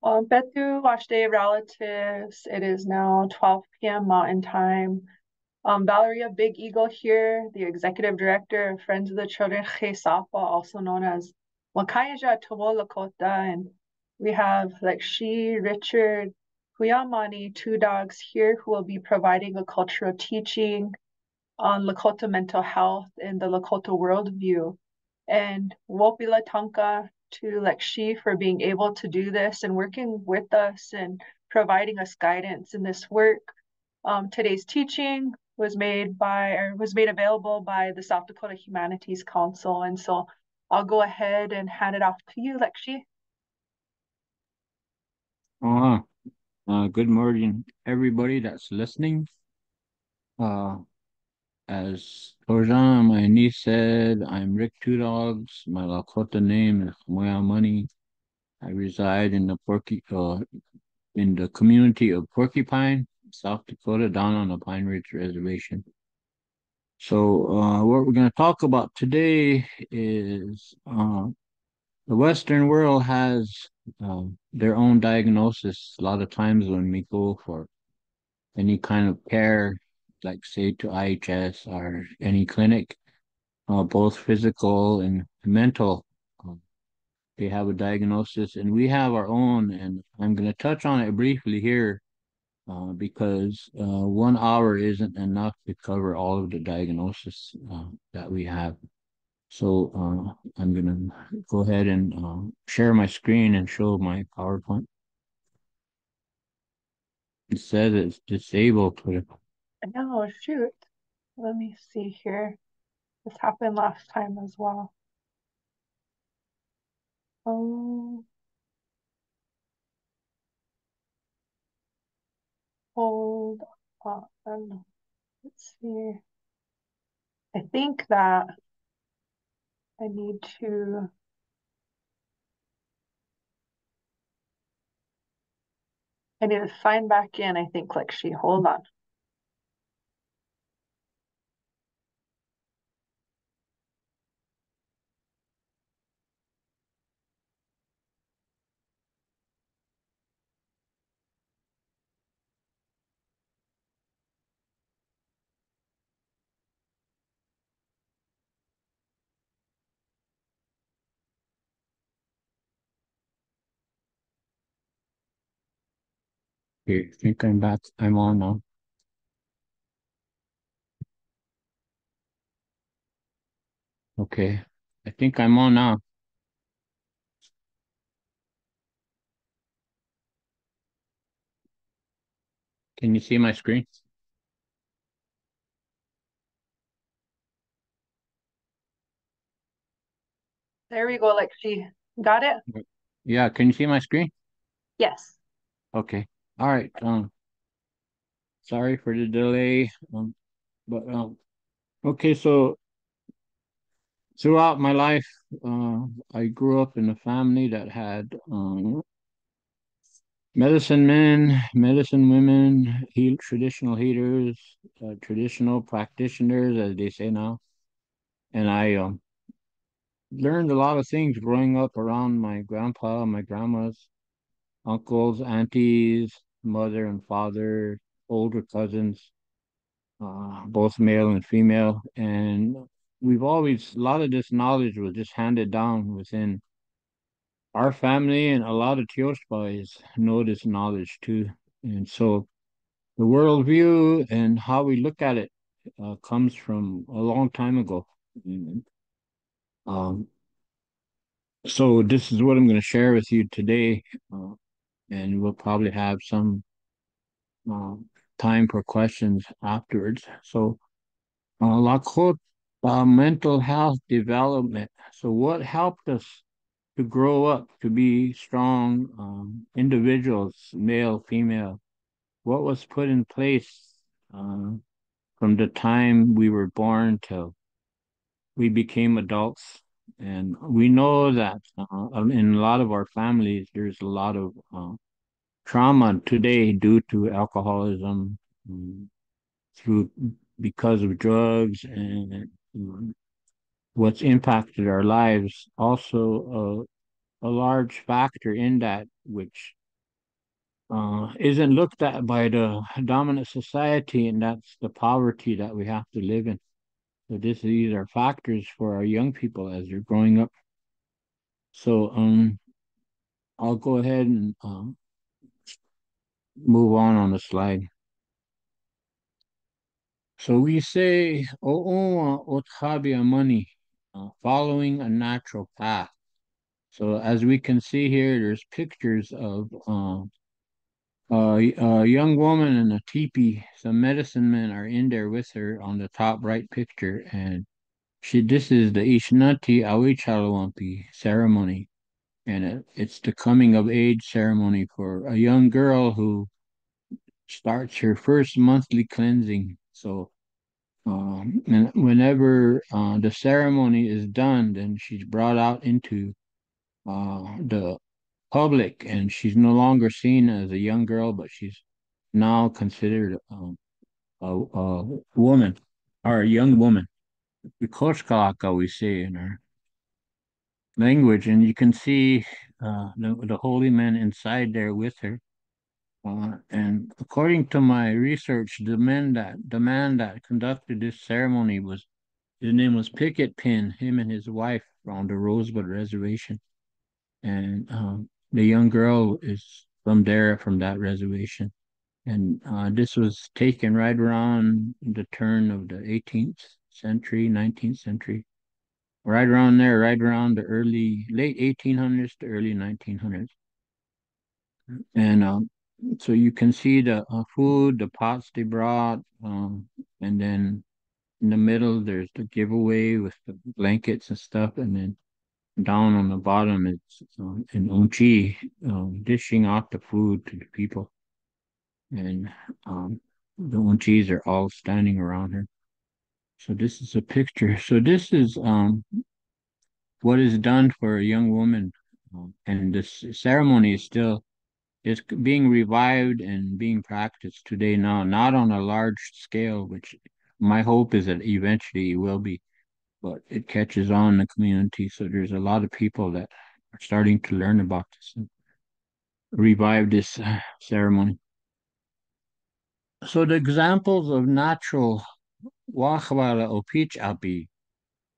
Betu watched day relatives. It is now 12 p.m. Mountain Time. Valeria Big Eagle here, the executive director of Friends of the Children, Sapa, also known as Wakayja Towo Lakota. And we have Lakshi, Richard, Huyamani, two dogs here who will be providing a cultural teaching on Lakota mental health and the Lakota Worldview. And Wopila Tonka to Lakshi for being able to do this and working with us and providing us guidance in this work. Today's teaching was made available by the South Dakota Humanities Council. And so I'll go ahead and hand it off to you, Lakshi. Good morning, everybody that's listening. As Torjan, my niece said, I'm Rick Two Dogs. My Lakota name is Hmuya Money. I reside in the community of Porcupine, South Dakota, down on the Pine Ridge Reservation. So, what we're going to talk about today is the Western world has their own diagnosis. A lot of times when we go for any kind of care, like say to IHS or any clinic, both physical and mental, they have a diagnosis, and we have our own. And I'm going to touch on it briefly here because 1 hour isn't enough to cover all of the diagnosis that we have. So I'm going to go ahead and share my screen and show my PowerPoint. It says it's disabled. Oh, shoot. Let me see here. This happened last time as well. Hold on. Let's see. I think that I need to sign back in, I think, Lakshi. Hold on. Okay, I think I'm back. I'm on now. Okay, I think I'm on now. Can you see my screen? There we go, Lakshi. Got it? Yeah, can you see my screen? Yes. Okay. All right. Sorry for the delay. But okay, so throughout my life, I grew up in a family that had medicine men, medicine women, traditional healers, traditional practitioners, as they say now. And I learned a lot of things growing up around my grandpa, my grandmas, uncles, aunties, mother and father, older cousins, both male and female. And a lot of this knowledge was just handed down within our family, and a lot of Tioch boys know this knowledge too. And so the worldview and how we look at it comes from a long time ago. And, um, so this is what I'm going to share with you today, and we'll probably have some uh, time for questions afterwards. So, Lakota mental health development. So, what helped us to grow up to be strong individuals, male, female? What was put in place uh, from the time we were born till we became adults? And we know that in a lot of our families, there's a lot of trauma today due to alcoholism, um, through because of drugs and what's impacted our lives. Also, a large factor in that, which isn't looked at by the dominant society, and that's the poverty that we have to live in. So these are factors for our young people as they're growing up. So I'll go ahead and move on the slide. So we say o'oa othabia money, following a natural path. So as we can see here, there's pictures of a young woman in a teepee. Some medicine men are in there with her on the top right picture, and this is the Ishnati Awichalawampi ceremony, and it's the coming of age ceremony for a young girl who starts her first monthly cleansing. So, and whenever the ceremony is done, then she's brought out into the public, and she's no longer seen as a young girl, but she's now considered a woman or a young woman. Vikoshkalaka, we say in our language, and you can see the holy man inside there with her. And according to my research, the man that conducted this ceremony was his name was Picket Pin. Him and his wife on the Rosebud Reservation, and the young girl is from there, from that reservation. And this was taken right around the turn of the 18th century, 19th century, right around there, right around the late 1800s to early 1900s. And so you can see the food, the pots they brought, and then in the middle there's the giveaway with the blankets and stuff, and then down on the bottom it's an unchi dishing out the food to the people, and the unchis are all standing around her. So this is a picture. So this is what is done for a young woman, and this ceremony is still is being revived and being practiced today now, not on a large scale, which my hope is that eventually it will be, but it catches on in the community. So there's a lot of people that are starting to learn about this and revive this ceremony. So the examples of natural wachwala o pitch api.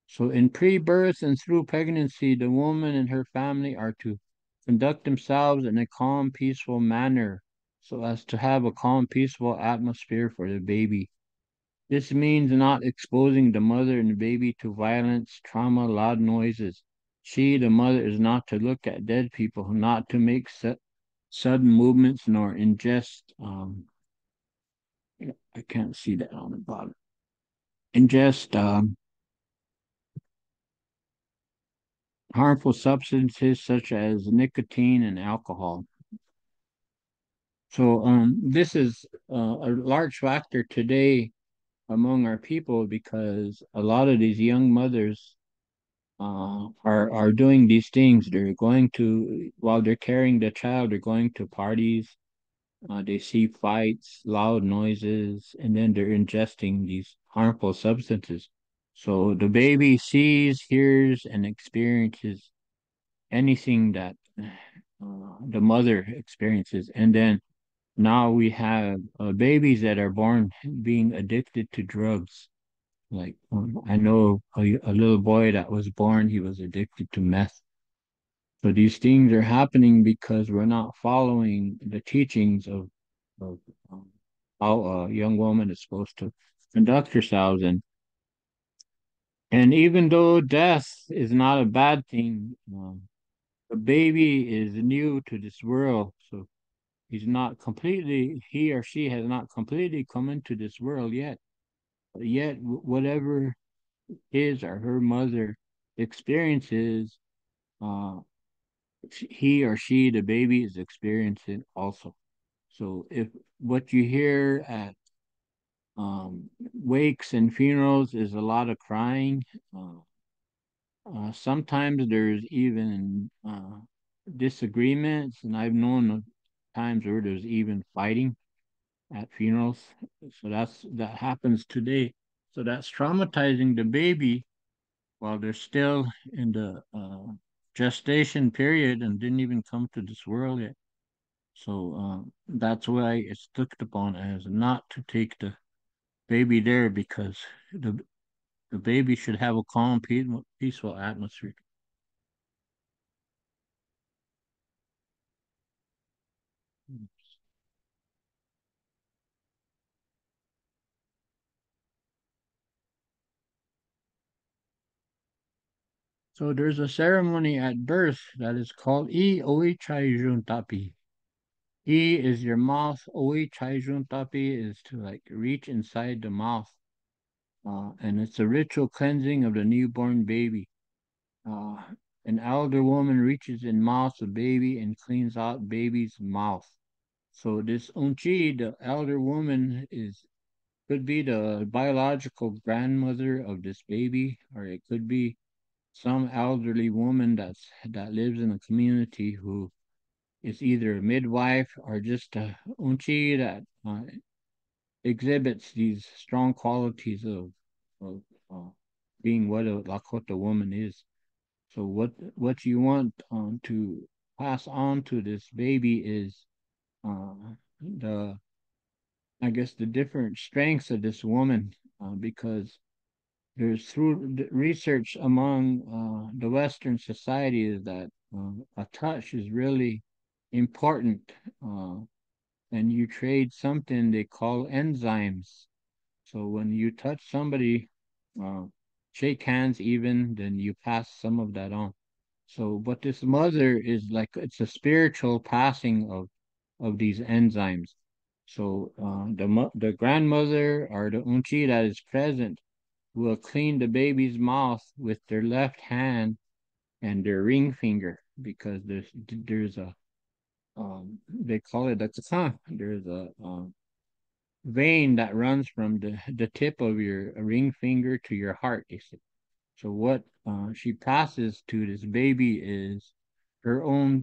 So in pre-birth and through pregnancy, the woman and her family are to conduct themselves in a calm, peaceful manner so as to have a calm, peaceful atmosphere for the baby. This means not exposing the mother and the baby to violence, trauma, loud noises. She, the mother, is not to look at dead people, not to make sudden movements, nor ingest. I can't see that on the bottom. Ingest harmful substances such as nicotine and alcohol. So this is a large factor today among our people because a lot of these young mothers are doing these things. They're going to, while they're carrying the child, they're going to parties. They see fights, loud noises, and then they're ingesting these harmful substances. So the baby sees, hears, and experiences anything that the mother experiences. And then now we have babies that are born being addicted to drugs. Like I know a little boy that was born, he was addicted to meth. So these things are happening because we're not following the teachings of how a young woman is supposed to conduct herself. And even though death is not a bad thing, the baby is new to this world, so he or she has not completely come into this world yet. But yet, whatever his or her mother experiences, uh, he or she, the baby, is experiencing also. So if what you hear at wakes and funerals is a lot of crying, sometimes there's even disagreements, and I've known of times where there's even fighting at funerals. So that happens today. So that's traumatizing the baby while they're still in the gestation period and didn't even come to this world yet. So that's why it's looked upon as not to take the baby there because the the baby should have a calm, peaceful atmosphere. So there's a ceremony at birth that is called I Oi Chai Jun Tapi. I is your mouth. Oi Chai Jun Tapi is to like reach inside the mouth. And it's a ritual cleansing of the newborn baby. Uh, an elder woman reaches in mouth the baby and cleans out baby's mouth. So this Unchi, the elder woman, is could be the biological grandmother of this baby, or it could be some elderly woman that lives in a community who is either a midwife or just a unchi that exhibits these strong qualities of uh, being what a Lakota woman is. So what you want to pass on to this baby is uh, the I guess the different strengths of this woman because there's through research among the Western society is that a touch is really important, and you trade something they call enzymes. So when you touch somebody, uh, shake hands even, then you pass some of that on. So, but this mother is like it's a spiritual passing of these enzymes. So the grandmother or the unchi that is present will clean the baby's mouth with their left hand and their ring finger because there's a they call it a kasa. There's a vein that runs from the tip of your ring finger to your heart. They say. So what she passes to this baby is her own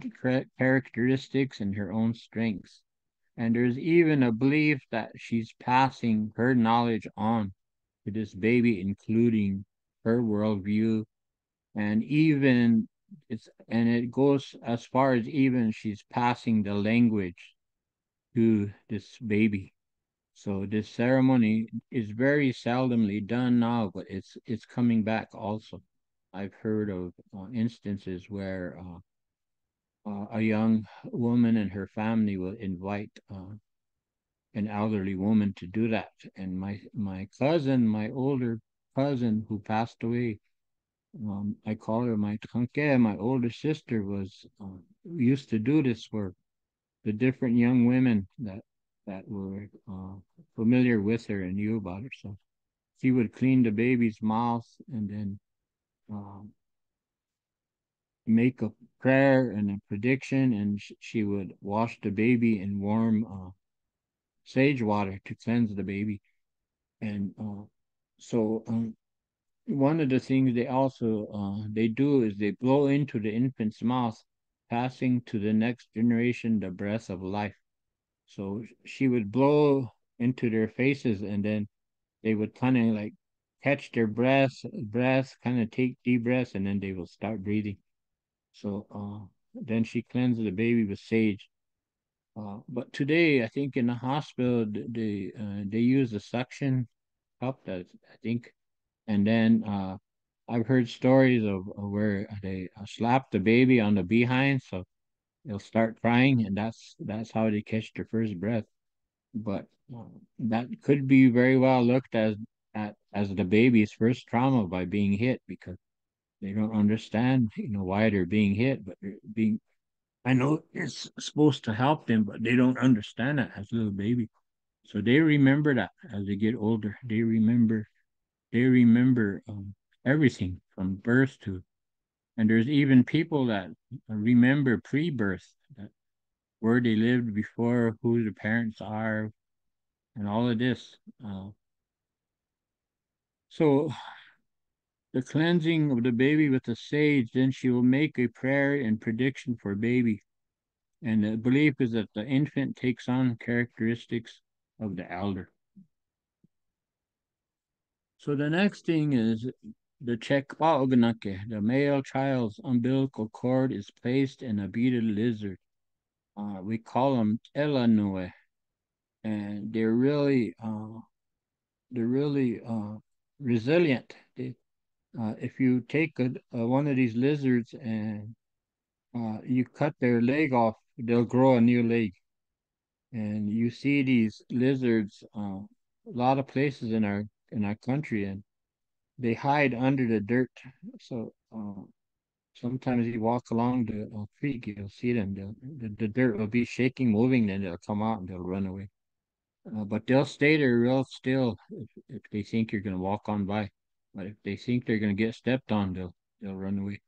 characteristics and her own strengths. And there's even a belief that she's passing her knowledge on to this baby, including her worldview, and even it goes as far as even she's passing the language to this baby. So this ceremony is very seldomly done now, but it's coming back also. I've heard of instances where a young woman and her family will invite an elderly woman to do that. And my cousin, my older cousin who passed away, I call her my tanke, my older sister was used to do this for the different young women that were familiar with her and knew about her. So she would clean the baby's mouth and then um, make a prayer and a prediction, and she would wash the baby in warm sage water to cleanse the baby. And so one of the things they also they do is they blow into the infant's mouth, passing to the next generation the breath of life. So she would blow into their faces, and then they would kind of like catch their breath, kind of take deep breaths, and then they will start breathing. So then she cleansed the baby with sage. But today, I think in the hospital, they use a suction cup that I think, and then I've heard stories of where they slap the baby on the behind, so they'll start crying, and that's how they catch their first breath. But that could be very well looked at as the baby's first trauma by being hit because they don't understand, why they're being hit, but they're being. I know it's supposed to help them, but they don't understand that as a little baby. So they remember that as they get older. They remember everything from birth to, and there's even people that remember pre-birth, that where they lived before, who the parents are, and all of this. So the cleansing of the baby with the sage, then she will make a prayer and prediction for baby. And the belief is that the infant takes on characteristics of the elder. So the next thing is the chekpaognake. The male child's umbilical cord is placed in a beaded lizard. we call them Elanue, and they're really resilient. If you take one of these lizards and you cut their leg off, they'll grow a new leg. And you see these lizards a lot of places in our country, and they hide under the dirt. So sometimes you walk along the creek, you'll see them. The dirt will be shaking, moving, then they'll come out and they'll run away. But they'll stay there real still if they think you're going to walk on by. But if they think they're going to get stepped on, they'll run away.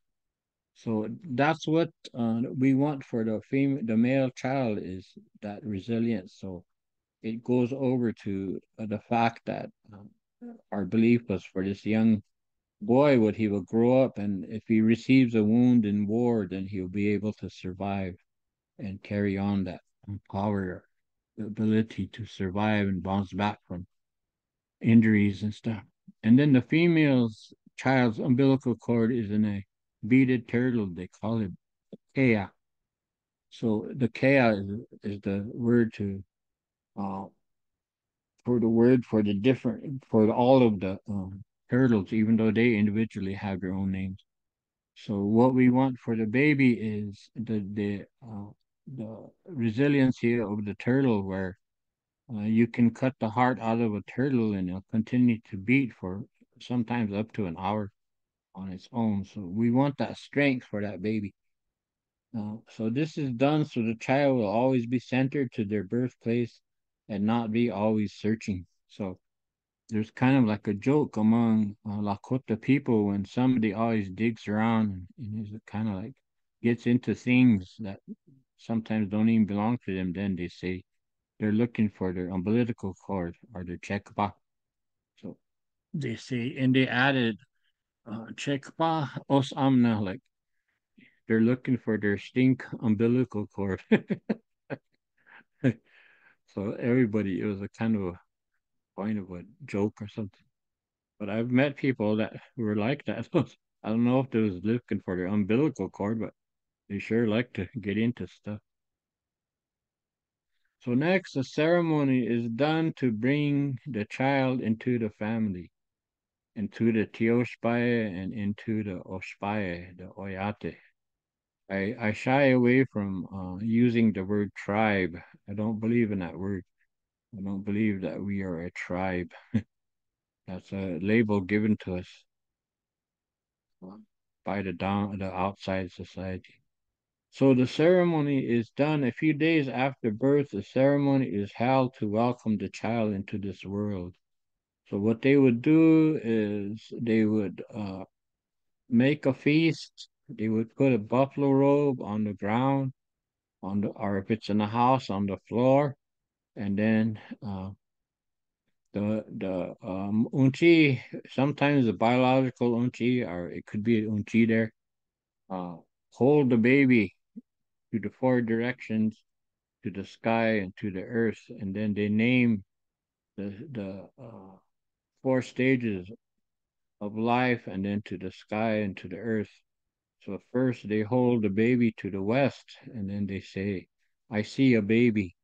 So that's what we want for the male child is that resilience. So it goes over to the fact that our belief was for this young boy, what he will grow up, and if he receives a wound in war, then he'll be able to survive and carry on that power, the ability to survive and bounce back from injuries and stuff. And then the female's child's umbilical cord is in a beaded turtle. They call it kea. So the kea is the word to uh, for the word for the different for all of the turtles, even though they individually have their own names. So what we want for the baby is the resiliency of the turtle, where you can cut the heart out of a turtle and it'll continue to beat for sometimes up to an hour on its own. So we want that strength for that baby. So this is done so the child will always be centered to their birthplace and not be always searching. So there's kind of like a joke among Lakota people when somebody always digs around and is kind of like gets into things that sometimes don't even belong to them. Then they say they're looking for their umbilical cord or their checkpa. So they say, and they added checkpa os amna, like they're looking for their stink umbilical cord. So everybody, it was a kind of a point of a joke or something. But I've met people that were like that. I don't know if they was looking for their umbilical cord, but they sure like to get into stuff. So next, the ceremony is done to bring the child into the family, into the Tioshpaye and into the Oshpaye, the Oyate. I shy away from using the word tribe. I don't believe in that word. I don't believe that we are a tribe. That's a label given to us by the outside society. So the ceremony is done a few days after birth. The ceremony is held to welcome the child into this world. So what they would do is they would make a feast. They would put a buffalo robe on the ground, or if it's in the house, on the floor, and then the unchi, sometimes the biological unchi, or it could be an unchi there, uh, hold the baby to the four directions, to the sky and to the earth, and then they name the four stages of life, and then to the sky and to the earth. So first they hold the baby to the west, and then they say, "I see a baby."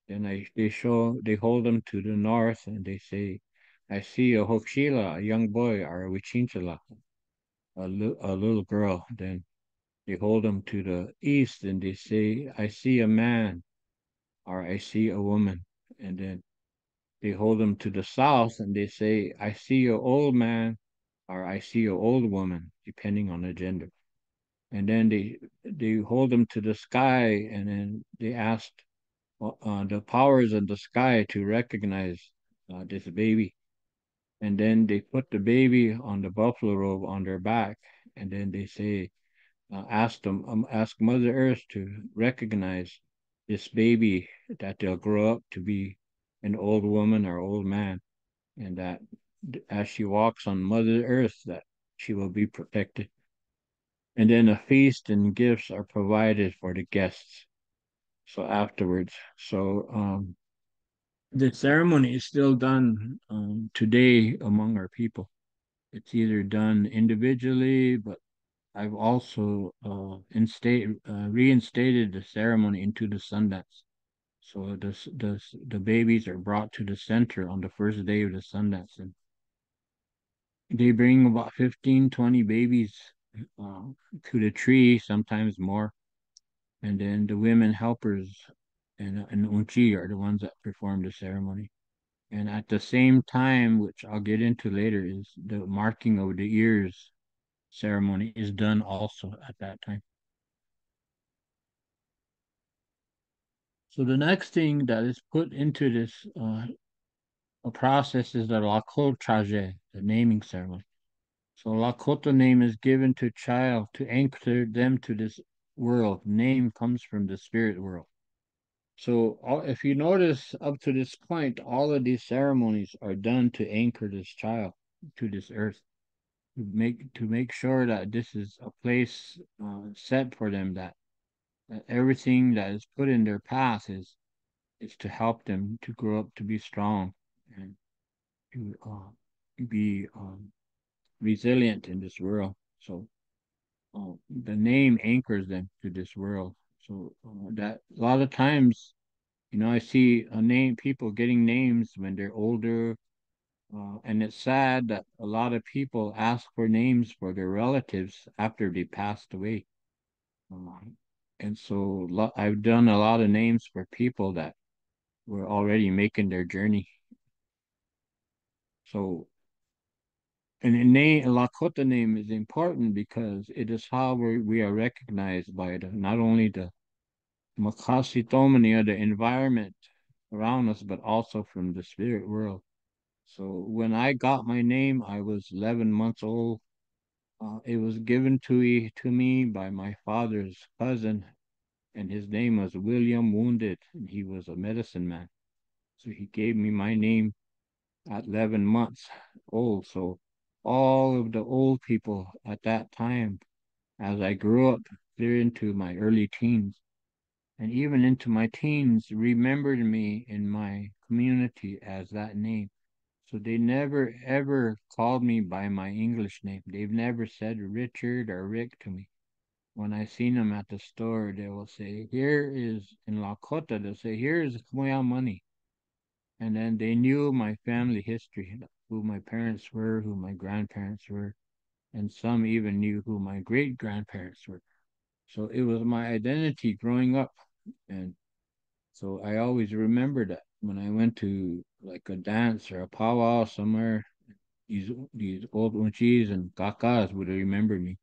Then they hold them to the north, and they say, "I see a Hokshila, a young boy, or a Wichinchala, a little girl." Then they hold them to the east, and they say, "I see a man," or "I see a woman." And then they hold them to the south, and they say, "I see an old man," or "I see an old woman," depending on the gender. And then they hold them to the sky, and then they ask the powers of the sky to recognize this baby. And then they put the baby on the buffalo robe on their back, and then they say, ask Mother Earth to recognize this baby, that they'll grow up to be an old woman or old man, and that as she walks on Mother Earth, that she will be protected. And then a feast and gifts are provided for the guests. So afterwards, the ceremony is still done today among our people. It's either done individually, but I've also reinstated the ceremony into the Sundance. So the babies are brought to the center on the first day of the Sundance, and they bring about 15, 20 babies uh, to the tree, sometimes more. And then the women helpers and Unchi are the ones that perform the ceremony. And at the same time, which I'll get into later, is the marking of the ears ceremony is done also at that time. So the next thing that is put into this process is the Lakota, the naming ceremony. So Lakota name is given to child to anchor them to this world. Name comes from the spirit world. So if you notice up to this point, all of these ceremonies are done to anchor this child to this earth, to make sure that this is a place set for them, that everything that is put in their path is to help them to grow up to be strong and to be resilient in this world. So the name anchors them to this world. So that a lot of times, I see people getting names when they're older, and it's sad that a lot of people ask for names for their relatives after they passed away. And so I've done a lot of names for people that were already making their journey. So, and a Lakota name is important because it is how we are recognized by not only the Makasitomani or the environment around us, but also from the spirit world. So when I got my name, I was 11 months old. It was given to me by my father's cousin, and his name was William Wounded, and he was a medicine man. So he gave me my name at 11 months old. So all of the old people at that time, as I grew up clear into my early teens, and even into my teens, remembered me in my community as that name. So they never ever called me by my English name. They've never said Richard or Rick to me. When I seen them at the store, they will say, "Here is in Lakota." They'll say, "Here is Hmuya money," and then they knew my family history, who my parents were, who my grandparents were, and some even knew who my great grandparents were. So it was my identity growing up, and so I always remember that when I went to like a dance or a powwow somewhere, these old unchis and kakas would remember me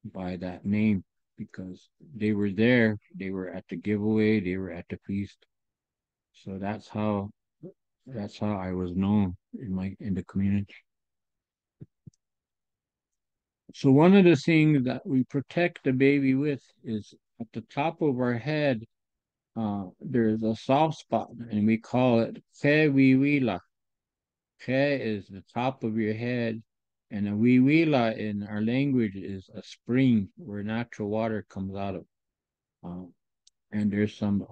by that name because they were there, they were at the giveaway, they were at the feast. So that's how I was known in the community. So one of the things that we protect the baby with is at the top of our head. There's a soft spot, and we call it Kewiwila. Ke is the top of your head, and a wiwila in our language is a spring where natural water comes out of. Um, and there's some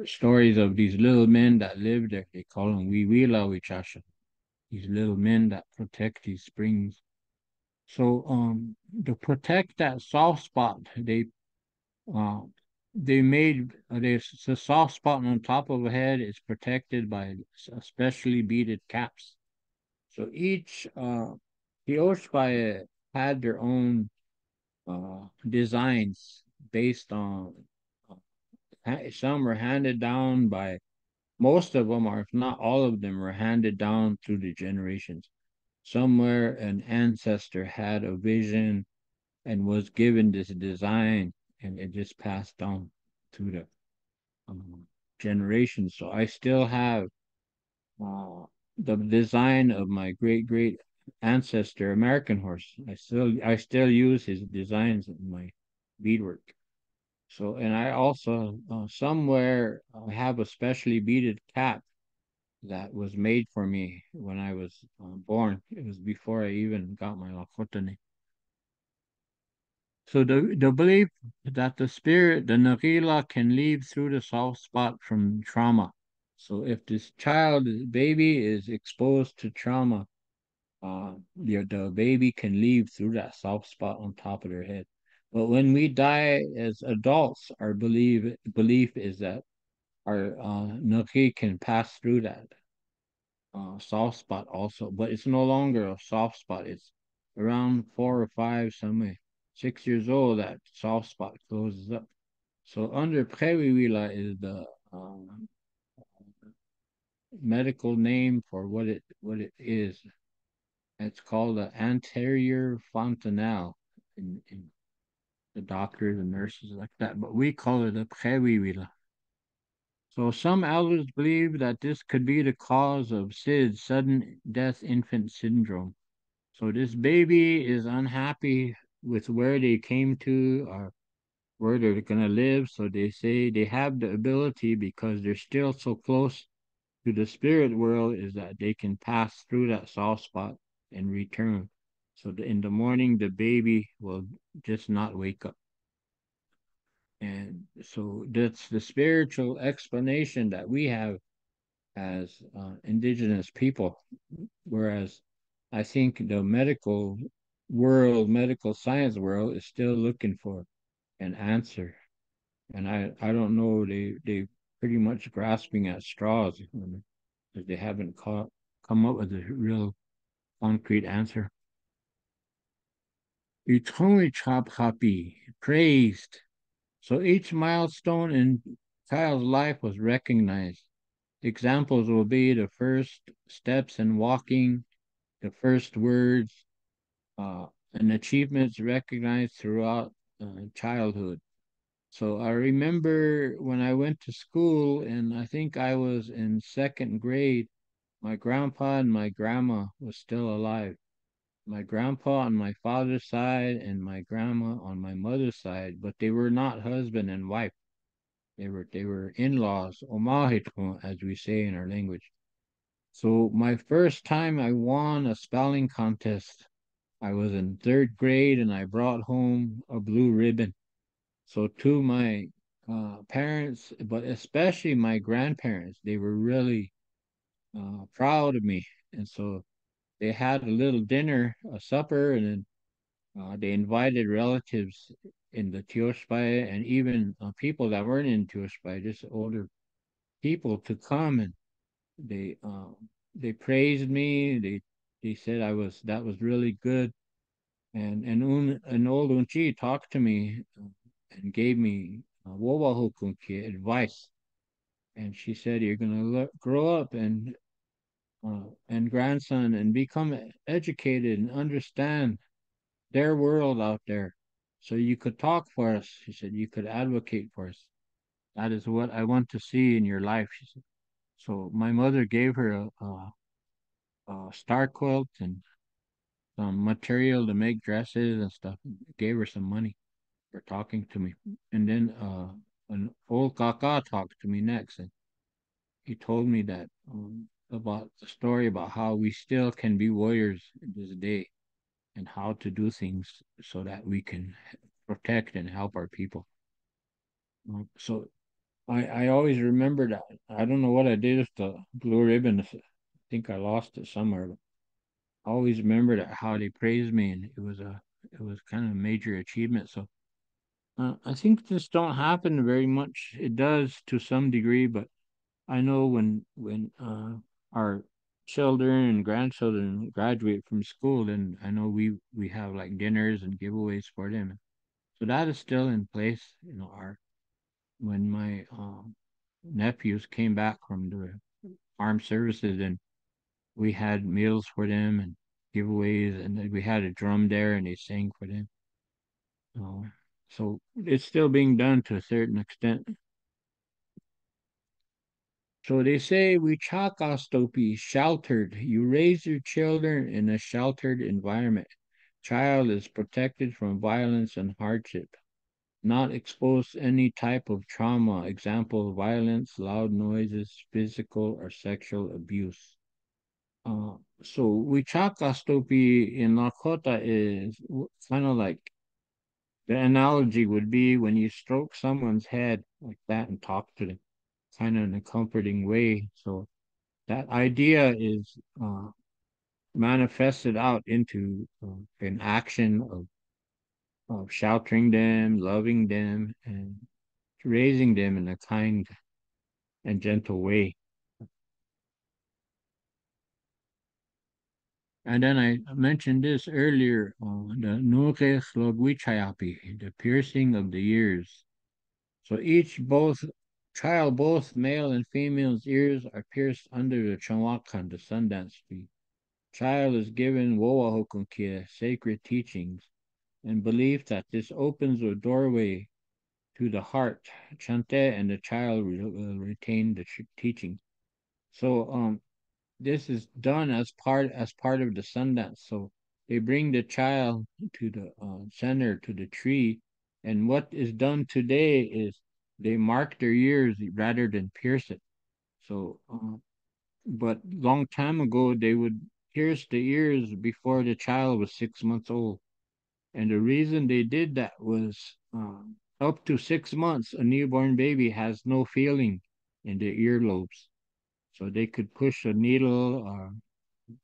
stories of these little men that live there. They call them wiwila wichasha. These little men that protect these springs. So to protect that soft spot, uh, they made there's a soft spot on top of the head is protected by specially beaded caps. So each Kioshkai had their own designs based on some were handed down by most of them, or if not all of them, were handed down through the generations. Somewhere an ancestor had a vision and was given this design, and it just passed down through the generations. So I still have uh, the design of my great great ancestor American horse. I still use his designs in my beadwork. So and I also somewhere have a specially beaded cap that was made for me when I was born. It was before I even got my Lakota name. So the belief that the spirit, the Nagila, can leave through the soft spot from trauma. So if this baby is exposed to trauma, the baby can leave through that soft spot on top of their head. But when we die as adults, our belief is that our naki can pass through that soft spot also, but it's no longer a soft spot. It's around 4 or 5, some 6 years old. That soft spot closes up. So under Prewiwila is the medical name for what it is. It's called the anterior fontanelle in the doctors and nurses like that, but we call it a Prewiwila. So some elders believe that this could be the cause of SIDS, sudden death infant syndrome. So this baby is unhappy with where they came to or where they're gonna live. So they say they have the ability because they're still so close to the spirit world is that they can pass through that soft spot and return. So in the morning, the baby will just not wake up. And so that's the spiritual explanation that we have as indigenous people. Whereas I think the medical science world is still looking for an answer. And I don't know, they pretty much grasping at straws because they haven't come up with a real concrete answer. Praised. So each milestone in child's life was recognized. Examples will be the first steps in walking, the first words, and achievements recognized throughout childhood. So I remember when I went to school, and I think I was in second grade, my grandpa and my grandma was still alive. My grandpa on my father's side and my grandma on my mother's side, but they were not husband and wife. They were in-laws, omahitko, as we say in our language. So my first time I won a spelling contest, I was in third grade and I brought home a blue ribbon. So to my parents, but especially my grandparents, they were really proud of me. And so they had a little dinner, a supper, and then they invited relatives in the Tioshpai and even people that weren't in Tioshpai, just older people to come, and they uh, they praised me. They said that was really good, and an old unchi talked to me and gave me wowahukunki advice, and she said you're gonna grow up and grandson and become educated and understand their world out there. So you could talk for us. She said, you could advocate for us. That is what I want to see in your life, she said. So my mother gave her a star quilt and some material to make dresses and stuff. Gave her some money for talking to me. And then an old kaka talked to me next, and he told me that about the story about how we still can be warriors in this day and how to do things so that we can protect and help our people. So I always remember that. I don't know what I did with the blue ribbon. I think I lost it somewhere, but I always remember that how they praised me, and it was kind of a major achievement. So I think this don't happen very much. It does to some degree, but I know when our children and grandchildren graduate from school, then I know we have like dinners and giveaways for them. So that is still in place. Our when my nephews came back from the armed services, and we had meals for them and giveaways, and then we had a drum there, and they sang for them. Uh, so it's still being done to a certain extent. So they say we chakastopi sheltered. You raise your children in a sheltered environment. Child is protected from violence and hardship, not exposed to any type of trauma, example, violence, loud noises, physical or sexual abuse. So Wichakastopi in Lakota is kind of like the analogy would be when you stroke someone's head like that and talk to them, kind of in a comforting way. So that idea is manifested out into an action of sheltering them, loving them, and raising them in a kind and gentle way. And then I mentioned this earlier, the Nukech WičhoÂn, the piercing of the ears. So both child, both male and female's ears are pierced under the Chonwakan, the Sundance tree. Child is given Wowahokunkia, sacred teachings, and belief that this opens a doorway to the heart, Chante, and the child will retain the teaching. So this is done as part of the Sundance. So they bring the child to the center, to the tree, and what is done today is they mark their ears rather than pierce it. So, but long time ago they would pierce the ears before the child was 6 months old, and the reason they did that was up to 6 months, a newborn baby has no feeling in the earlobes, so they could push a needle.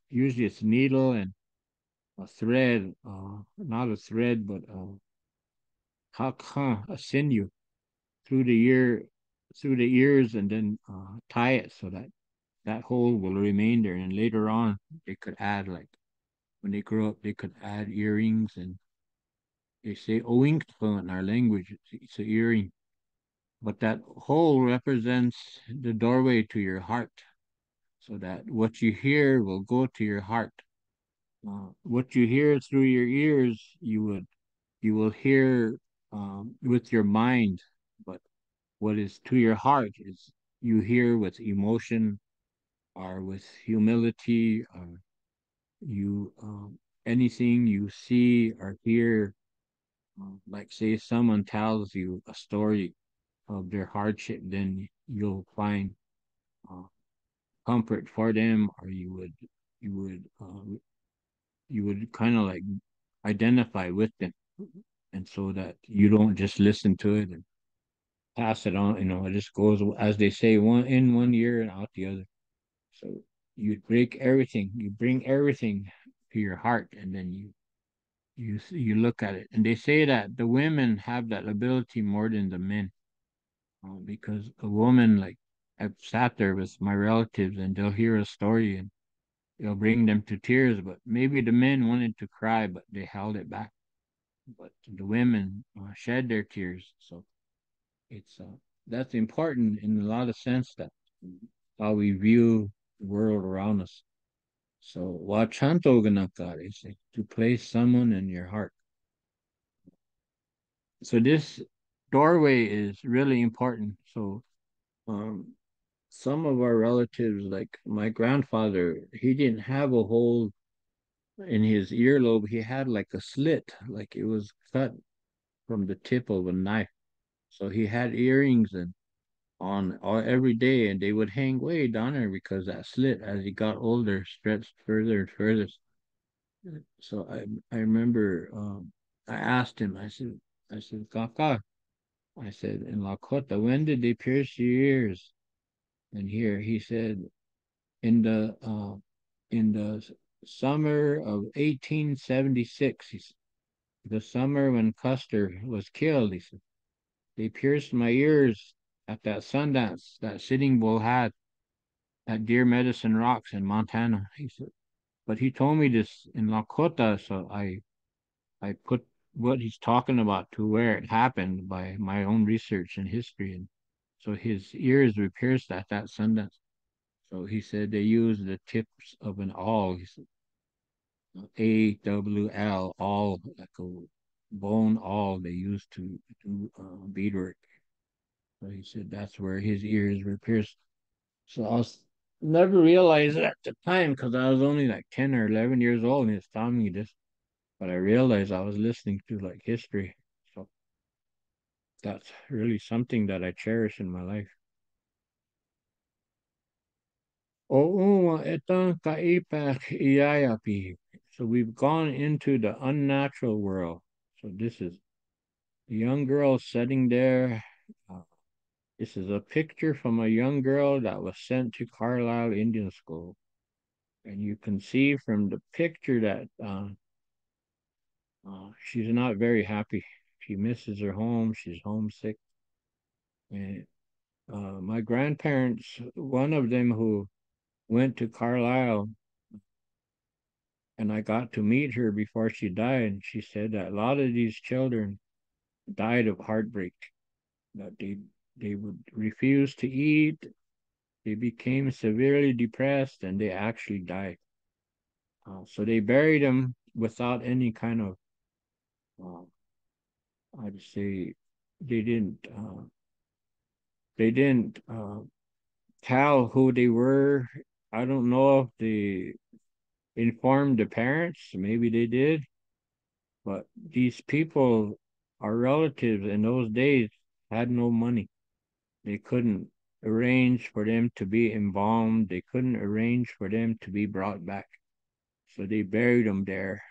Usually it's needle and a thread, not a thread, but a sinew through through the ears, and then tie it so that that hole will remain there. And later on, they could add, like when they grow up, they could add earrings, and they say oinkto in our language. It's an earring, but that hole represents the doorway to your heart, so that what you hear will go to your heart. What you hear through your ears, you will hear with your mind, but what is to your heart is you hear with emotion or with humility, or you anything you see or hear, like say someone tells you a story of their hardship, then you'll find uh, comfort for them, or you would you would kind of like identify with them, and so that you don't just listen to it and pass it on. It just goes, as they say, one in one ear and out the other. So you bring everything to your heart, and then you look at it. And they say that the women have that ability more than the men, because a woman, like, I've sat there with my relatives, and they'll hear a story and it'll bring them to tears. But maybe the men wanted to cry, but they held it back. But the women shed their tears. So it's that's important in a lot of sense, that how we view the world around us. So wachanto ganakar is to place someone in your heart. So this doorway is really important. So um, some of our relatives, like my grandfather, he didn't have a hole in his earlobe. He had like a slit, like it was cut from the tip of a knife. So he had earrings and on all every day, and they would hang way down there because that slit, as he got older, stretched further and further. So I remember I asked him. I said, Kaka, I said, in Lakota, when did they pierce your ears? And here he said, in the summer of 1876. He said, the summer when Custer was killed. He said, they pierced my ears at that Sundance that Sitting Bull had at Deer Medicine Rocks in Montana. He said, but he told me this in Lakota, so I put what he's talking about to where it happened by my own research and history. And so his ears were pierced at that Sundance. So he said they used the tips of an awl. He said AWL, awl, like a bone awl they used to do beadwork. So he said that's where his ears were pierced. So I was never realized it at the time because I was only like 10 or 11 years old and he was telling me this. But I realized I was listening to like history. So that's really something that I cherish in my life. So we've gone into the unnatural world. So this is a young girl sitting there. Uh, this is a picture from a young girl that was sent to Carlisle Indian School. And you can see from the picture that she's not very happy. She misses her home. She's homesick. And my grandparents, one of them who went to Carlisle, and I got to meet her before she died. She said that a lot of these children died of heartbreak, that they would refuse to eat, they became severely depressed, and they actually died. So they buried them without any kind of, uh, I'd say, they didn't, they didn't tell who they were. I don't know if they informed the parents. Maybe they did, but these people, our relatives in those days, had no money. They couldn't arrange for them to be embalmed. They couldn't arrange for them to be brought back. So they buried them there.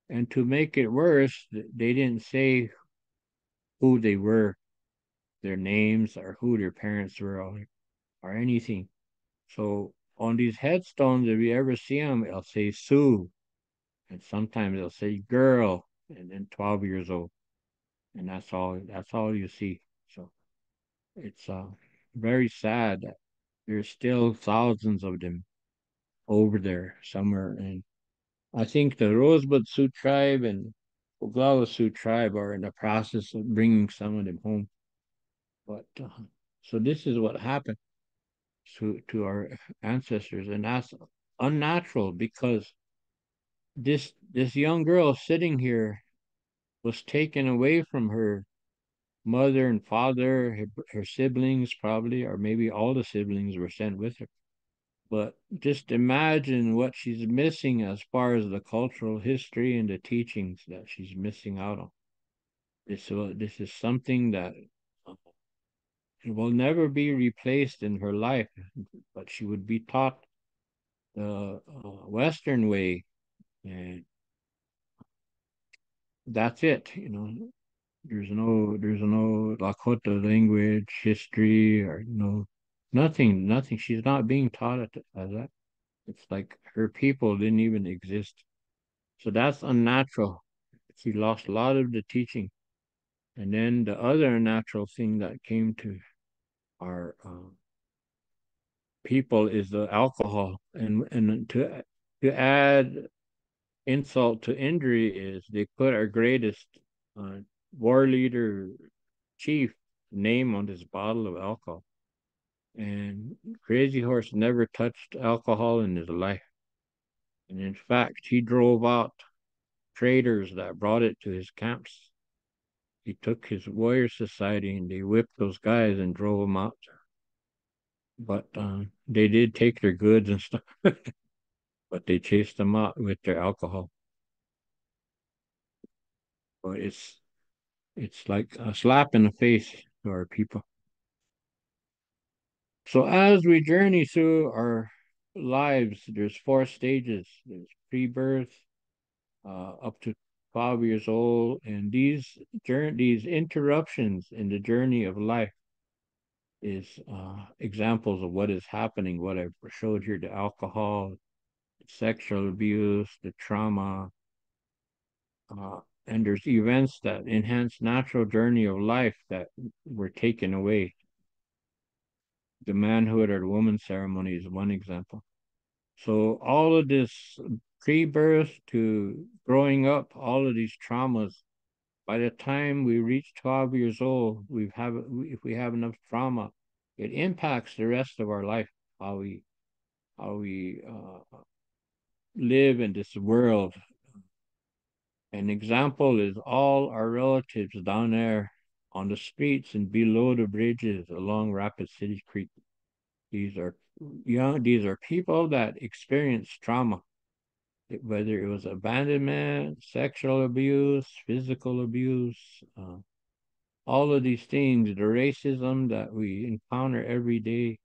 And to make it worse, they didn't say who they were, their names, or who their parents were, or anything. So on these headstones, if you ever see them, it'll say Sioux, and sometimes it'll say girl, and then 12 years old, and that's all. That's all you see. So it's very sad that there's still thousands of them over there somewhere. And I think the Rosebud Sioux tribe and Oglala Sioux tribe are in the process of bringing some of them home. But so this is what happened to our ancestors, and that's unnatural because this young girl sitting here was taken away from her mother and father, her siblings probably, or maybe all the siblings were sent with her. But just imagine what she's missing as far as the cultural history and the teachings that she's missing out on. This is something that will never be replaced in her life, but she would be taught the Western way, and that's it. There's no Lakota language, history, or nothing. She's not being taught it as that. It's like her people didn't even exist. So that's unnatural. She lost a lot of the teaching. And then the other unnatural thing that came to our people is the alcohol. And to add insult to injury is they put our greatest uh, war leader chief name on this bottle of alcohol. And Crazy Horse never touched alcohol in his life. And in fact, he drove out traders that brought it to his camps. He took his warrior society and they whipped those guys and drove them out. But they did take their goods and stuff, but they chased them out with their alcohol. But it's like a slap in the face to our people. So as we journey through our lives, there's 4 stages. There's pre-birth, up to 12 years old, and these interruptions in the journey of life is examples of what is happening. What I showed here: the alcohol, sexual abuse, the trauma, and there's events that enhance natural journey of life that were taken away. The manhood or the woman ceremony is one example. So all of this pre-birth to growing up, all of these traumas, by the time we reach 12 years old, if we have enough trauma, it impacts the rest of our life, how we live in this world. An example is all our relatives down there on the streets and below the bridges along Rapid City Creek. These are these are people that experience trauma, whether it was abandonment, sexual abuse, physical abuse, all of these things, the racism that we encounter every day,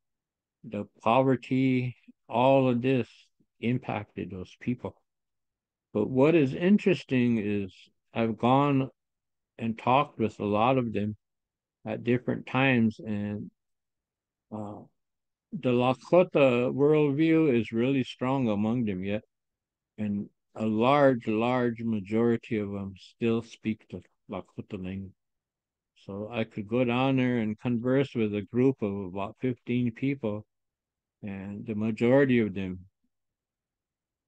the poverty, all of this impacted those people. But what is interesting is I've gone and talked with a lot of them at different times, and the Lakota worldview is really strong among them yet, and a large majority of them still speak the Lakota language. So I could go down there and converse with a group of about 15 people, and the majority of them,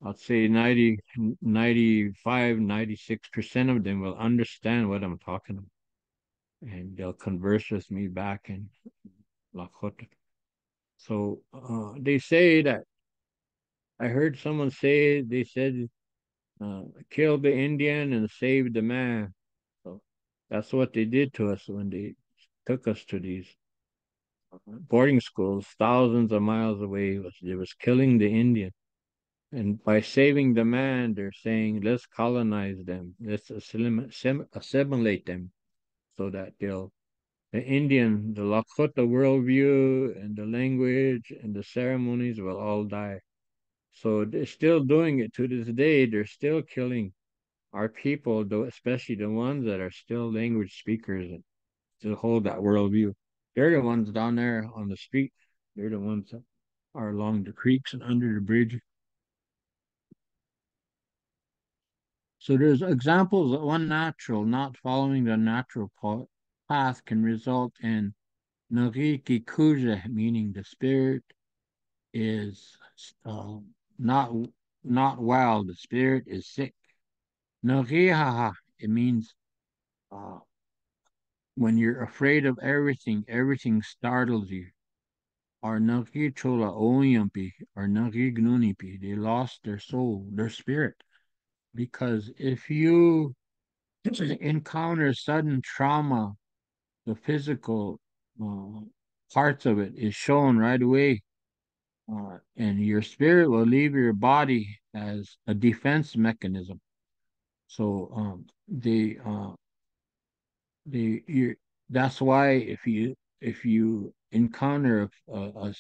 I'd say 90, 95, 96% of them will understand what I'm talking about, and they'll converse with me back in Lakota. So they say that I heard someone say, they said, kill the Indian and save the man. So that's what they did to us when they took us to these boarding schools thousands of miles away. They was killing the Indian. And by saving the man, they're saying, let's colonize them. Let's assimilate them so that the Indian, the Lakota worldview and the language and the ceremonies will all die. So they're still doing it to this day. They're still killing our people, though, especially the ones that are still language speakers and still hold that worldview. They're the ones down there on the street. They're the ones that are along the creeks and under the bridge. So there's examples that one natural, not following the natural path, can result in nariki kuja, meaning the spirit is uh, not not well. The spirit is sick. Narihaha, it means uh, when you're afraid of everything, everything startles you. Or nakichola oyampi, or nakignunipi, they lost their soul, their spirit. Because if you encounter sudden trauma, the physical uh, parts of it is shown right away, and your spirit will leave your body as a defense mechanism. So you that's why if you encounter a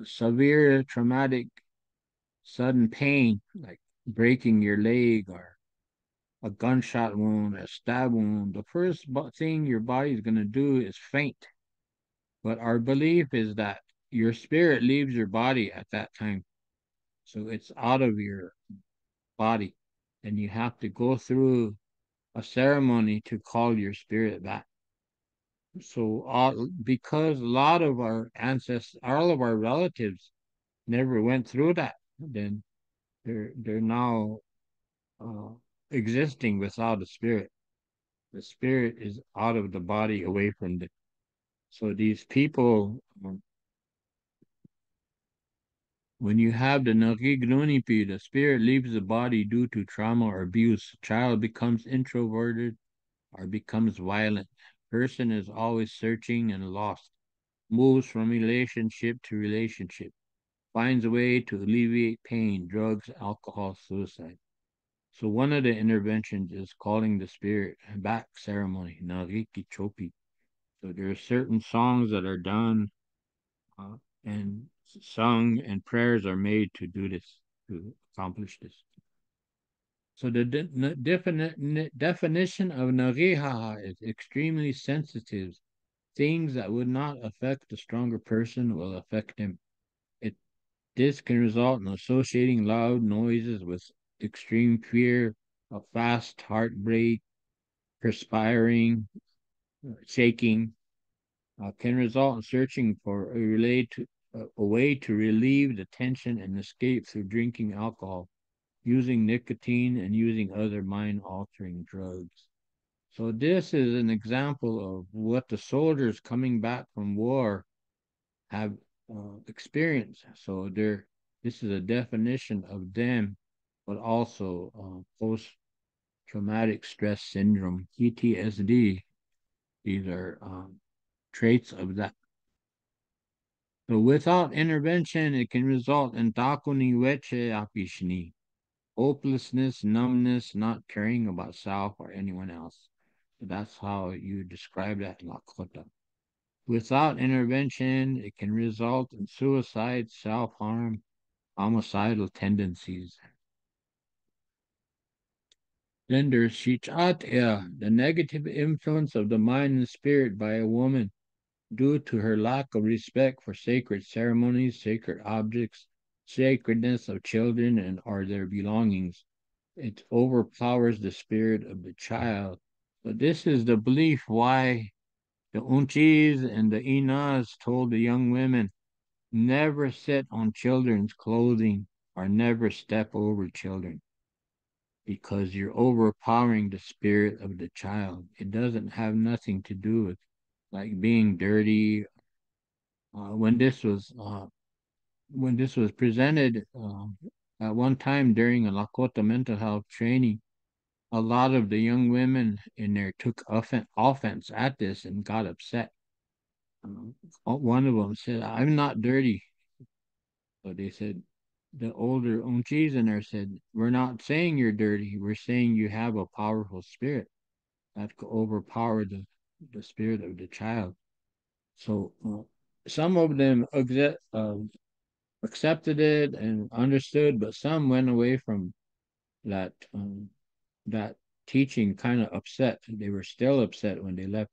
severe traumatic sudden pain like breaking your leg or a gunshot wound, a stab wound, the first thing your body is going to do is faint. But our belief is that your spirit leaves your body at that time. So it's out of your body. And you have to go through a ceremony to call your spirit back. So because a lot of our ancestors, all of our relatives never went through that, then they're now uh, existing without a spirit. The spirit is out of the body, away from it. So these people, when you have the nagignonipi, the spirit leaves the body due to trauma or abuse. Child becomes introverted or becomes violent. Person is always searching and lost. Moves from relationship to relationship. Finds a way to alleviate pain, drugs, alcohol, suicide. So one of the interventions is calling the spirit back ceremony, Nariki Chopi. So there are certain songs that are done uh, and sung and prayers are made to do this, to accomplish this. So the definition of Narihaha is extremely sensitive. Things that would not affect the stronger person will affect him. This can result in associating loud noises with extreme fear, a fast heartbeat, perspiring, shaking, can result in searching for a way to relieve the tension and escape through drinking alcohol, using nicotine, and using other mind-altering drugs. So this is an example of what the soldiers coming back from war have experienced. So this is a definition of them, but also post-traumatic stress syndrome, PTSD. These are traits of that. So without intervention, it can result in takuni weche apishni, hopelessness, numbness, not caring about self or anyone else. So that's how you describe that Lakota. Without intervention, it can result in suicide, self-harm, homicidal tendencies. Then there's Shichat, the negative influence of the mind and spirit by a woman due to her lack of respect for sacred ceremonies, sacred objects, sacredness of children and or their belongings. It overpowers the spirit of the child. But this is the belief why the Unchis and the Inas told the young women never sit on children's clothing or never step over children because you're overpowering the spirit of the child. It doesn't have nothing to do with like being dirty. When this was presented at one time during a Lakota mental health training, a lot of the young women in there took offense at this and got upset. One of them said, "I'm not dirty." But they said, the older Unchis in there said, "We're not saying you're dirty. We're saying you have a powerful spirit that could overpower the spirit of the child." So some of them accepted it and understood, but some went away from that that teaching kind of upset. They were still upset when they left.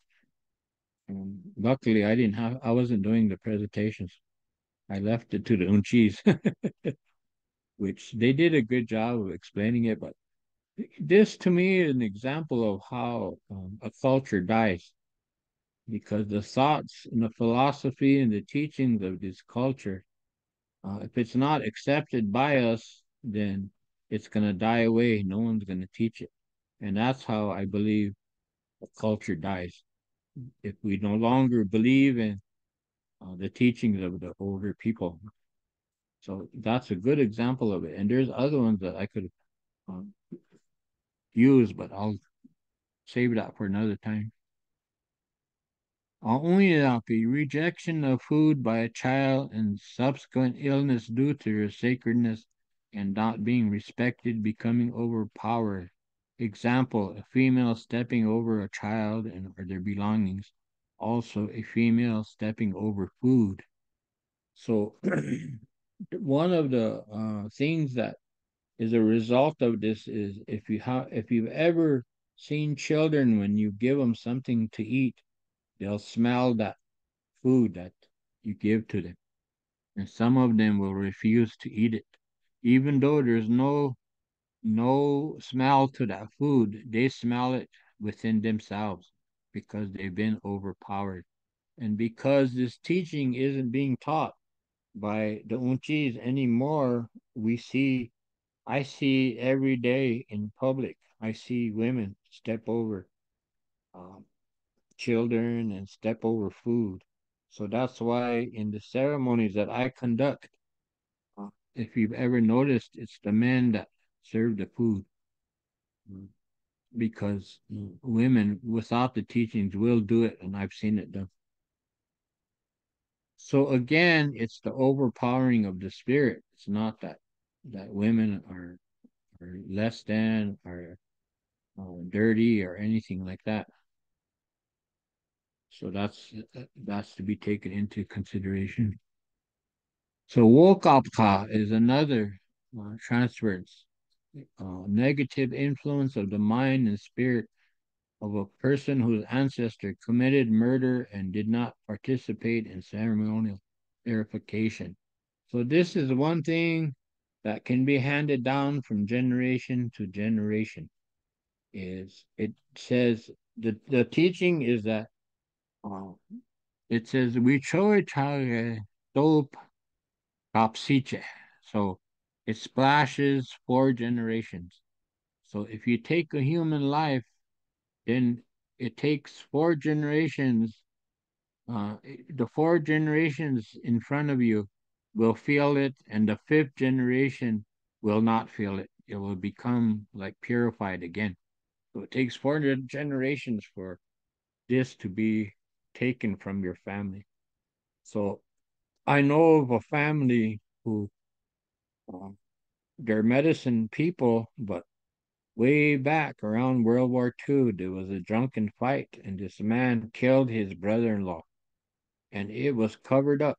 Luckily, I wasn't doing the presentations. I left it to the Unchis, which they did a good job of explaining it. But this to me is an example of how a culture dies because the thoughts and the philosophy and the teachings of this culture, if it's not accepted by us, then it's going to die away. No one's going to teach it. And that's how I believe a culture dies. If we no longer believe in the teachings of the older people. So that's a good example of it. And there's other ones that I could um, use, but I'll save that for another time. Only the rejection of food by a child and subsequent illness due to your sacredness and not being respected, becoming overpowered. Example, a female stepping over a child and or their belongings. Also, a female stepping over food. So, one of the things that is a result of this is if you've ever seen children when you give them something to eat, they'll smell that food that you give to them. And some of them will refuse to eat it. Even though there's no smell to that food, they smell it within themselves because they've been overpowered. And because this teaching isn't being taught by the Unchis anymore, I see every day in public, I see women step over um, children and step over food. So that's why in the ceremonies that I conduct, if you've ever noticed, it's the men that serve the food because women without the teachings will do it, and I've seen it done. So again, it's the overpowering of the spirit. It's not that women are less than or dirty or anything like that. So that's to be taken into consideration. So Wokapka is another transference, negative influence of the mind and spirit of a person whose ancestor committed murder and did not participate in ceremonial purification. So this is one thing that can be handed down from generation to generation. Is it says the teaching is that uh, it says WičhoÂ dope kapsiche. So it splashes 4 generations. So if you take a human life, then it takes 4 generations. The 4 generations in front of you will feel it, and the fifth generation will not feel it. It will become like purified again. So it takes 4 generations for this to be taken from your family. So I know of a family who uh, they're medicine people, but way back around World War II, there was a drunken fight, and this man killed his brother-in-law, and it was covered up.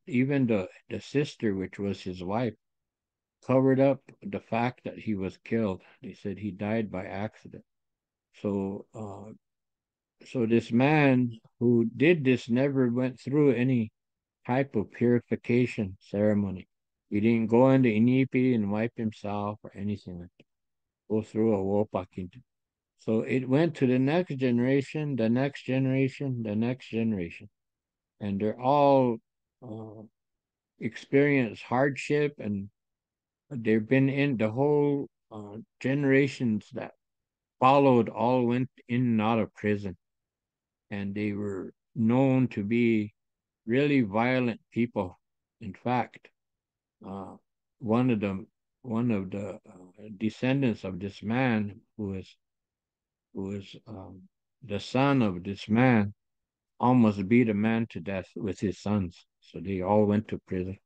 Even the sister, which was his wife, covered up the fact that he was killed. They said he died by accident. So So this man who did this never went through any type of purification ceremony. He didn't go into inipi and wipe himself or anything like that. Go through a wopakin. So it went to the next generation, the next generation, the next generation. And they're all uh, experienced hardship, and they've been in the whole generations that followed all went in and out of prison. And they were known to be really violent people. In fact, uh, one of them, one of the descendants of this man, who is the son of this man, almost beat a man to death with his sons. So they all went to prison.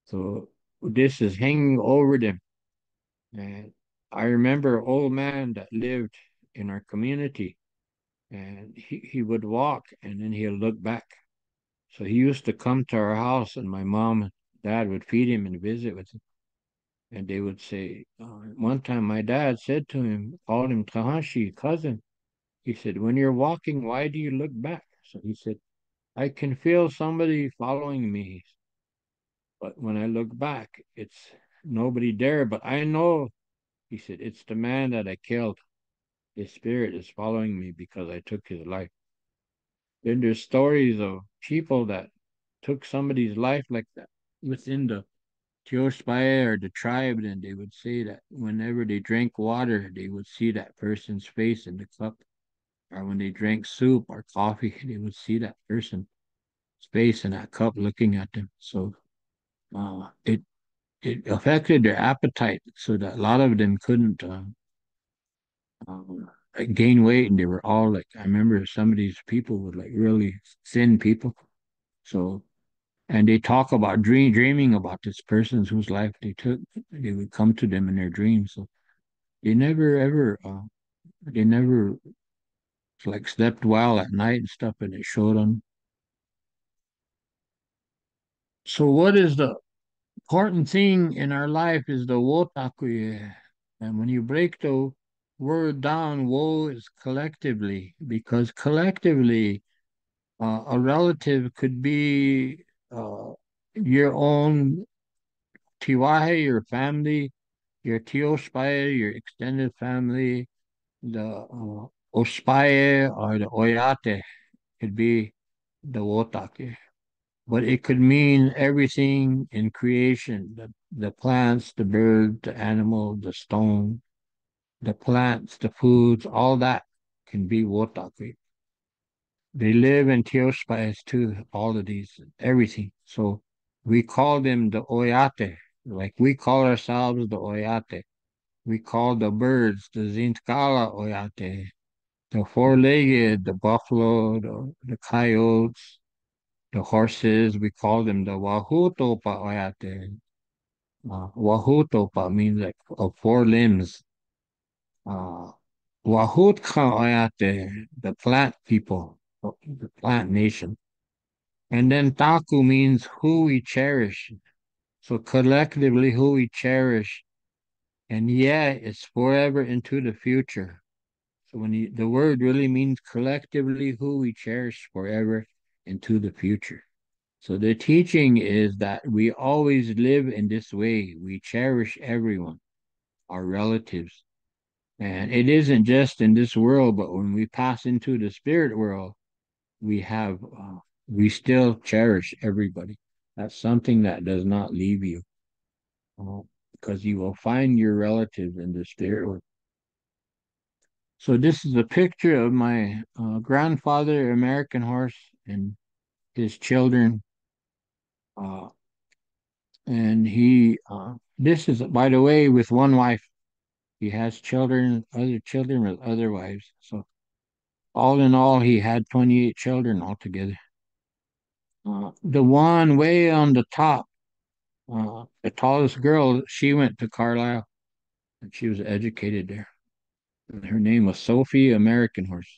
So this is hanging over them. And I remember an old man that lived in our community, and he would walk and then he'll look back. So he used to come to our house, and my mom and dad would feed him and visit with him. And they would say, one time my dad said to him, called him Tahashi, cousin. He said, when you're walking, why do you look back? So he said, I can feel somebody following me. But when I look back, it's nobody there. But I know, he said, it's the man that I killed. His spirit is following me because I took his life. Then there's stories of people that took somebody's life like that within the Tiospaya or the tribe, and they would say that whenever they drank water, they would see that person's face in the cup. Or when they drank soup or coffee, they would see that person's face in that cup looking at them. So it affected their appetite, so that a lot of them couldn't gain weight, and they were all like, I remember some of these people were like really thin people. So, and they talk about dreaming about this person's whose life they took. They would come to them in their dreams. So they never ever, they never like slept well at night and stuff, and it showed them. So, what is the important thing in our life is the wotaku. And when you break the word down, wo is collectively, because collectively, a relative could be your own tiwahe, your family, your tiospire, your extended family, the ospaye or the oyate could be the wotake. But it could mean everything in creation, the plants, the bird, the animal, the stone, the plants, the foods, all that can be wotake. They live in teospires too, all of these, everything. So we call them the oyate, like we call ourselves the oyate. We call the birds the zintkala oyate, the four-legged, the buffalo, the coyotes, the horses, we call them the wahutopa oyate. Wahutopa means like of four limbs. Uh, Wahutka oyate, the plant people, the plant nation. And then taku means who we cherish. So collectively, who we cherish. And yeah, it's forever into the future. So the word really means collectively who we cherish forever into the future. So the teaching is that we always live in this way. We cherish everyone, our relatives. And it isn't just in this world, but when we pass into the spirit world, we still cherish everybody. That's something that does not leave you, uh, because you will find your relatives in the spirit world. So this is a picture of my grandfather, American horse, and his children. Uh, and this is, by the way, with one wife. He has other children with other wives. So all in all, he had 28 children altogether. The one way on the top, the tallest girl, she went to Carlisle, and she was educated there. And her name was Sophie American Horse.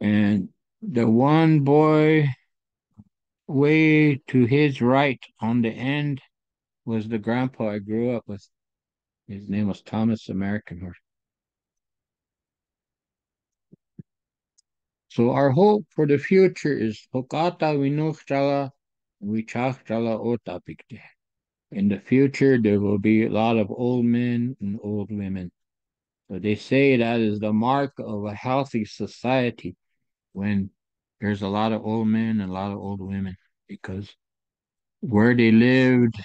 And the one boy way to his right on the end was the grandpa I grew up with. His name was Thomas American Horse. So our hope for the future is Hokata Winuchala Wichachala Otapikte. In the future, there will be a lot of old men and old women. So they say that is the mark of a healthy society when there's a lot of old men and a lot of old women, because where they lived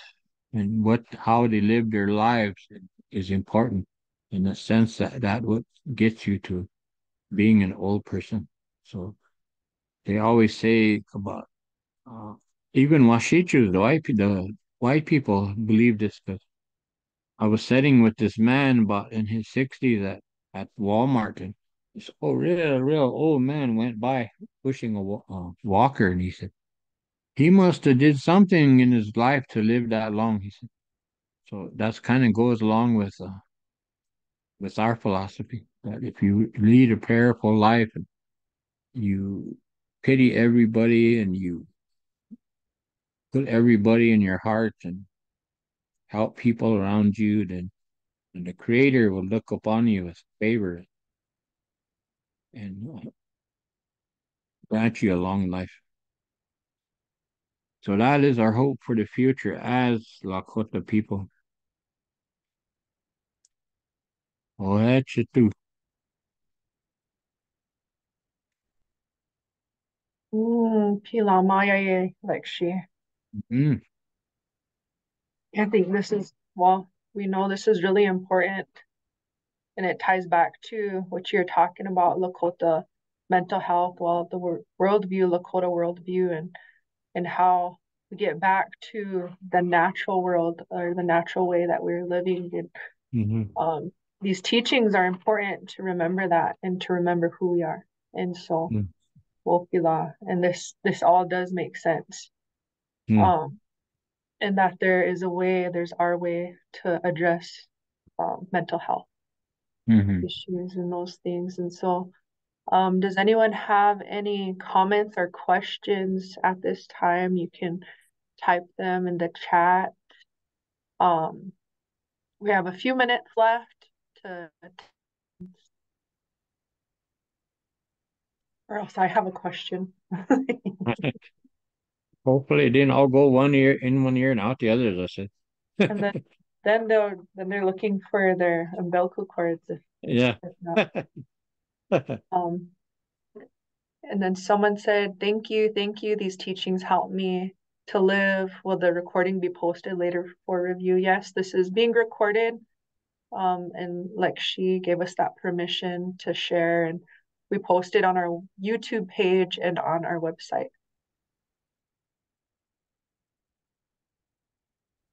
and how they lived their lives is important in the sense that what gets you to being an old person. So they always say about uh, even Washichus, the white people believe this, because I was sitting with this man about in his 60s at Walmart, and this real old man went by pushing a walker, and he said he must have did something in his life to live that long. He said so. That's kind of goes along with our philosophy that if you lead a prayerful life and you pity everybody and you put everybody in your heart and help people around you, then the Creator will look upon you with favor and grant you a long life. So that is our hope for the future as Lakota people. Oh, that's it too. Pila Maya like she. Mm, I think this is, well, we know this is really important, and it ties back to what you're talking about, Lakota mental health, well, the worldview, Lakota worldview, and how we get back to the natural world or the natural way that we're living. And mm-hmm, these teachings are important to remember that and to remember who we are. And so, mm, Wokila, and this all does make sense. mm, Um, and that there's our way to address mental health mm-hmm. issues and those things. And so, does anyone have any comments or questions at this time? You can type them in the chat. Um, we have a few minutes left to, or else I have a question. Hopefully it didn't all go one ear in one ear and out the other, as I And then said. they're looking for their umbilical cords Yeah. if not. Um, and then someone said, thank you. These teachings help me to live. Will the recording be posted later for review? Yes, this is being recorded. And like she gave us that permission to share, and we posted on our YouTube page and on our website.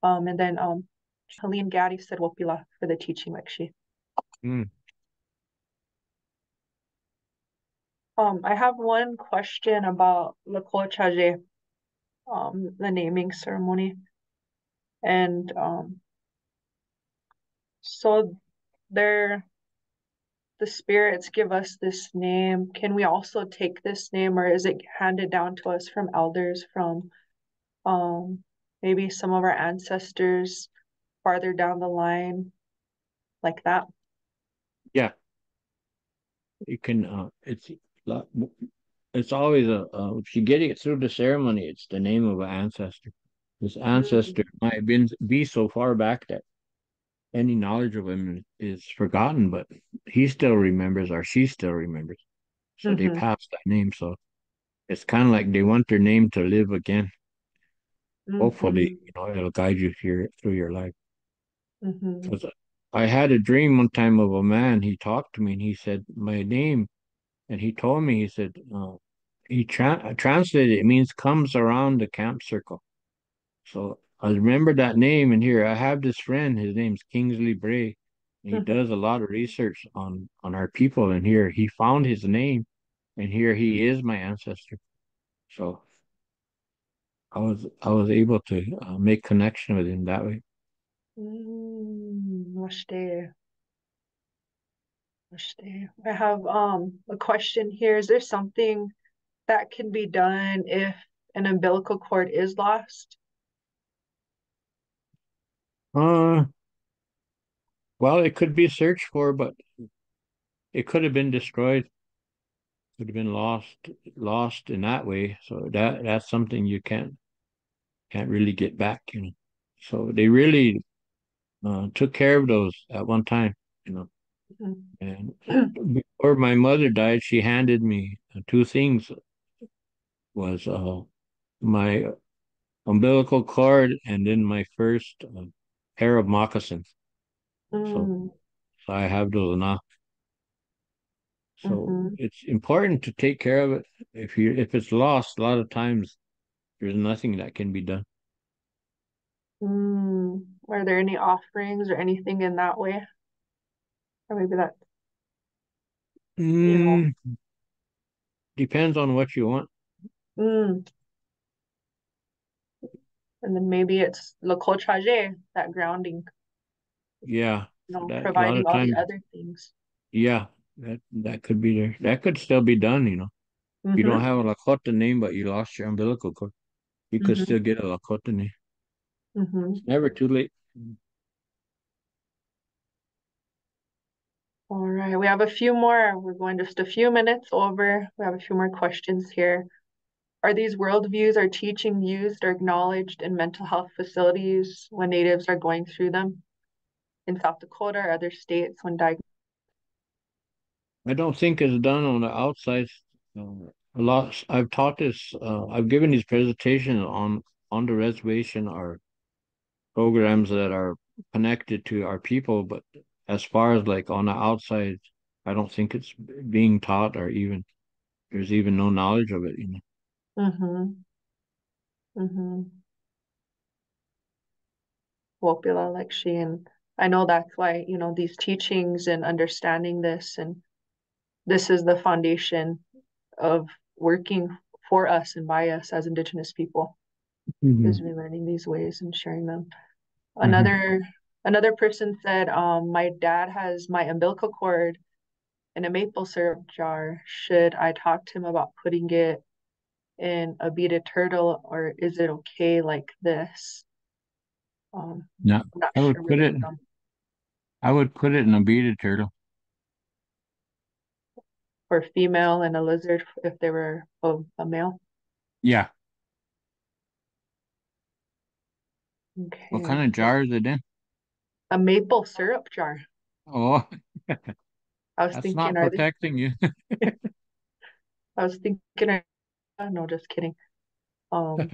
And then Helene Gaddy said Wopila for the teaching like she. Mm, I have one question about Lakota, the naming ceremony. And so there the spirits give us this name. Can we also take this name, or is it handed down to us from elders, from um maybe some of our ancestors farther down the line, like that? yeah. You can lo- it's always if you get it through the ceremony, it's the name of an ancestor. This ancestor Mm, might be so far back that any knowledge of him is forgotten, but he still remembers or she still remembers. So they mm-hmm, pass that name. So it's kind of like they want their name to live again. Hopefully, mm-hmm, it'll guide you through your life. mm-hmm, Because I had a dream one time of a man. He talked to me and he said my name, and he told me, he said, he translated it means comes around the camp circle. So I remember that name, and here I have this friend. His name's Kingsley Bray. And he mm-hmm. does a lot of research on our people, and here he found his name, and here he is my ancestor. So I was able to make connection with him that way. Namaste. Namaste. I have a question here. Is there something that can be done if an umbilical cord is lost? Uh, well, it could be searched for, but it could have been destroyed. could have been lost in that way. So that's something you can't really get back, you know. So they really took care of those at one time, you know. And before my mother died, she handed me two things, was my umbilical cord and then my first pair of moccasins. So Mm, so I have those now. So mm-hmm. it's important to take care of it. If it's lost, a lot of times there's nothing that can be done. Are there any offerings or anything in that way? Or maybe that, you know, Mm, depends on what you want. mm, and then maybe it's Lakota, that grounding, Yeah, that a lot providing of all the times, other things. yeah, that could be there. That could still be done, you know. You don't Mm-hmm. have a Lakota name, but you lost your umbilical cord. You could Mm-hmm. still get a Lakota name. Mm-hmm. It's never too late. All right, we have a few more. We're going just a few minutes over. We have a few more questions here. Are these worldviews or teaching used or acknowledged in mental health facilities when natives are going through them in South Dakota or other states when diagnosed? I don't think it's done on the outside. A lot. I've taught this. I've given these presentations on the reservation or programs that are connected to our people, but as far as like on the outside, I don't think it's being taught or even there's even no knowledge of it, you know. Mm-hmm. Mm-hmm. Wopila like she and I know that's why, these teachings and understanding this and this is the foundation of working for us and by us as Indigenous people Hmm. is relearning these ways and sharing them. Hmm. Another person said, my dad has my umbilical cord in a maple syrup jar. Should I talk to him about putting it in a beaded turtle or is it okay like this? No, I'm not I would sure where put they're it. from. I would put it in a beaded turtle. For female and a lizard if they were a male. Yeah. What Okay. kind of jar is it in? A maple syrup jar. Oh, I was that's thinking, not are they? protecting you. I was thinking, no, just kidding. Um,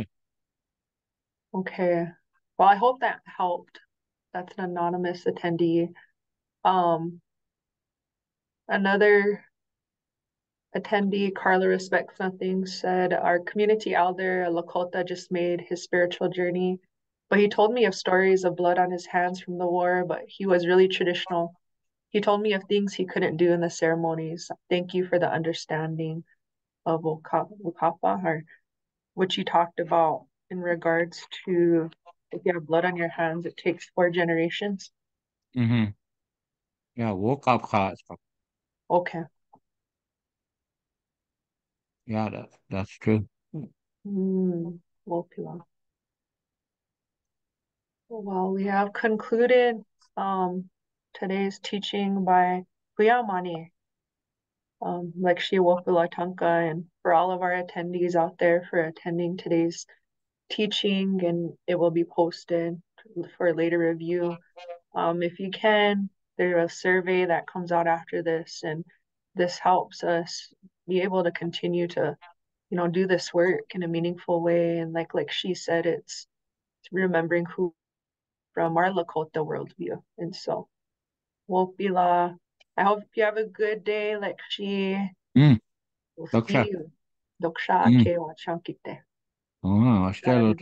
okay. Well, I hope that helped. That's an anonymous attendee. Um, Another attendee, Carla Respects Nothing, said our community elder, Lakota, just made his spiritual journey, but he told me of stories of blood on his hands from the war, but he was really traditional. He told me of things he couldn't do in the ceremonies. Thank you for the understanding of Wukapa, or which you talked about in regards to if you have blood on your hands, it takes 4 generations. Hmm. Yeah, woke up cards. Okay. Yeah, that's true. Wopila. Well, we have concluded today's teaching by Hmuya, like she Wopila Tanka, and for all of our attendees out there for attending today's teaching, and it will be posted for later review. If you can, there's a survey that comes out after this, and this helps us be able to continue to, do this work in a meaningful way. And like she said, it's remembering who from our Lakota worldview. And so, Wopila, I hope you have a good day. Like she Mm, will see Daksha. you. Doksha Mm. ke wachankite. Oh, I still